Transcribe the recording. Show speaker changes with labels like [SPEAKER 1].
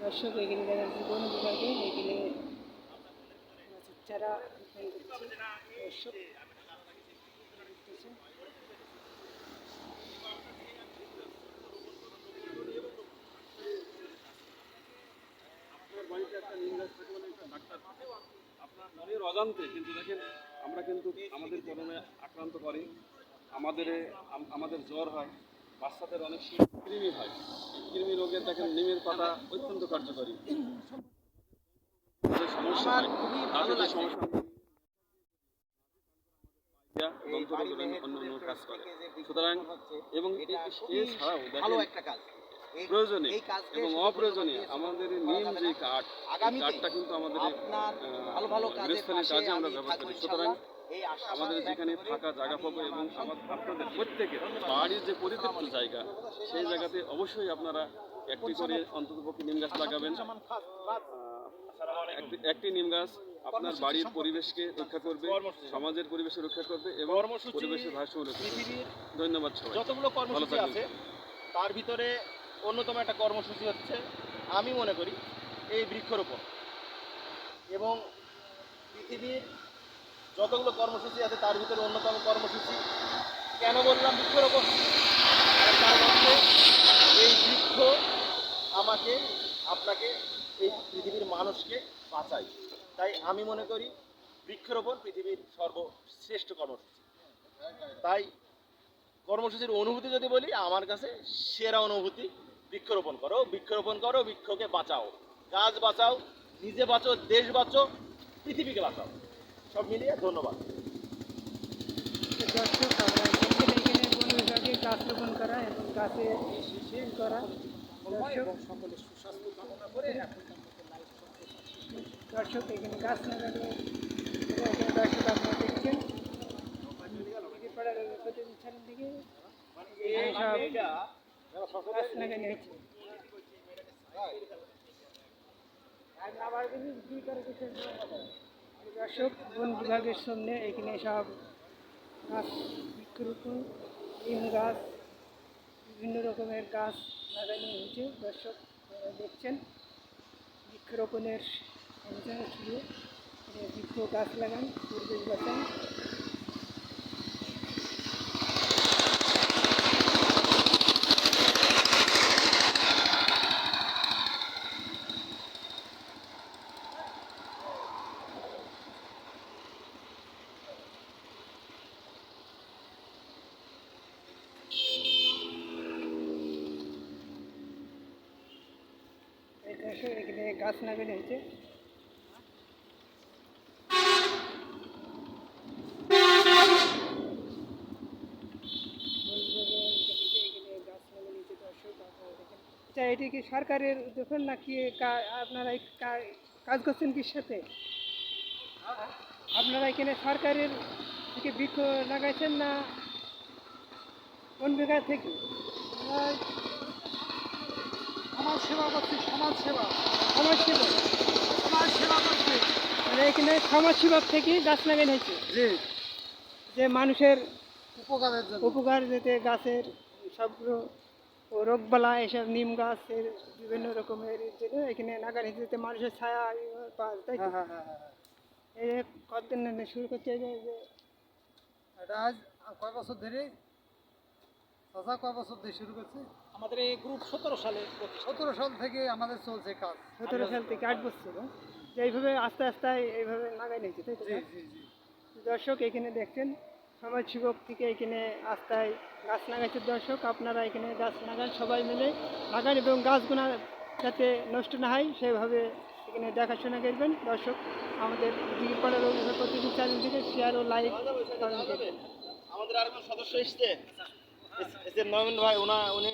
[SPEAKER 1] দর্শক এখানে দেখা যাচ্ছে বন বিভাগে এখানে মাছের চারা রোপণ করছে দর্শক দেখতেছেন।
[SPEAKER 2] আপনার মনের অজান্তে কিন্তু দেখেন আমরা কিন্তু আমাদের গরমে আক্রান্ত করি, আমাদের জ্বর হয়, বাচ্চাদের অনেক কৃমি হয়। এই কৃমি রোগে দেখেন নিমের পাতা অত্যন্ত কার্যকরী। যে সমস্যা হয় তাদের যে সমস্যা অন্যান্য কাজ করে, সুতরাং এবং এছাড়াও দেখেন প্রয়োজনীয় এবং অপ্রয়োজনীয় আমাদের নিম যে কাঠটা কিন্তু আমাদের গৃহস্থলীর কাজে আমরা ব্যবহার করি। সুতরাং আমাদের যেখানে ফাঁকা জায়গা পাবো এবং আপনাদের প্রত্যেকের বাড়ির যে পরিত্যক্ত জায়গা সেই জায়গাতে অবশ্যই আপনারা একটি করে অন্ততপক্ষে নিম গাছ লাগাবেন। একটি নিম গাছ আপনার বাড়ির পরিবেশকে রক্ষা করবে, সমাজের পরিবেশকে রক্ষা করবে এবং পরিবেশের ভারসাম্য রক্ষা করবে। ধন্যবাদ সবাই।
[SPEAKER 3] যতগুলো কর্মসূচি আছে তার ভিতরে অন্যতম একটা কর্মসূচি হচ্ছে আমি মনে করি এই বৃক্ষরোপণ। এবং পৃথিবীর যতগুলো কর্মসূচি আছে তার ভিতরে অন্যতম কর্মসূচি কেন বললাম বৃক্ষরোপণ, কারণ হচ্ছে এই বৃক্ষ আমাকে আপনাকে এই পৃথিবীর মানুষকে বাঁচায়। তাই আমি মনে করি বৃক্ষরোপণ পৃথিবীর সর্বশ্রেষ্ঠ কর্মসূচি। তাই কর্মসূচির অনুভূতি যদি বলি, আমার কাছে সেরা অনুভূতি বৃক্ষরোপণ করো, বৃক্ষরোপণ করো, বৃক্ষকে বাঁচাও, গাছ বাঁচাও, নিজে বাঁচো, দেশ বাঁচো, পৃথিবীকে বাঁচাও। সব মিলিয়ে ধন্যবাদ।
[SPEAKER 1] দর্শক আমরা এখানে বন বিভাগে গাছ রোপণ করা এবং গাছে করা সকলের সুস্বাস্থ্য কামনা করে দর্শক এখানে গাছ লাগানো এখানে দর্শক আপনারা দেখছেন প্রতিষ্ঠান থেকে সব গাছ লাগানো হয়েছে। দর্শক বন বিভাগের সামনে এখানে সব গাছ বৃক্ষরোপণ, নিম গাছ, বিভিন্ন রকমের গাছ লাগানো হয়েছে। দর্শক দেখছেন বৃক্ষরোপণের অভিযান শুরু। বৃক্ষ গাছ লাগান, পরিবেশ বাঁচান। এখানে গাছ লাগানো হয়েছে। আচ্ছা, এটি কি সরকারের দখল নাকি আপনারা কাজ করছেন কি সাথে? আপনারা এখানে সরকারের থেকে বৃক্ষ লাগাইছেন না কোন বিঘা থেকে?
[SPEAKER 4] সমাজ সেবা করছি, সমাজ সেবা
[SPEAKER 1] করছি মানে এখানে সমাজ সেবা থেকে গাছ লাগানো হয়েছে যে মানুষের উপকার যেতে গাছের সবগুলো রোগবালা এসব নিম গাছের বিভিন্ন রকমের জন্য এখানে লাগানো হয়েছে যাতে মানুষের ছায়া পাওয়া যায়। এই কতদিন শুরু করতে হবে যে
[SPEAKER 4] এটা আজ কয় বছর ধরে কয় বছর ধরে শুরু করছে?
[SPEAKER 3] আমাদের এই গ্রুপ 17
[SPEAKER 4] সাল থেকে আমাদের চলছে কাজ।
[SPEAKER 1] 17 সাল থেকে 8 বছর যে এইভাবে আস্তে আস্তে এইভাবে লাগাই নিয়েছে, তাই তো? দর্শক এখানে দেখছেন সমাজসেবক থেকে এখানে আস্তায় গাছ লাগাইছে। দর্শক আপনারা এখানে গাছ লাগান, সবাই মিলে লাগান এবং গাছগুলো যাতে নষ্ট না হয় সেভাবে এখানে দেখাশোনা করবেন। দর্শক আমাদের দিগিরপাড়ার অভিভাবক প্রতিদিন চ্যানেল থেকে শেয়ার ও লাইক করবেন।
[SPEAKER 3] আমাদের আরেকজন সদস্য এসছে, নয়ন ভাই, উনি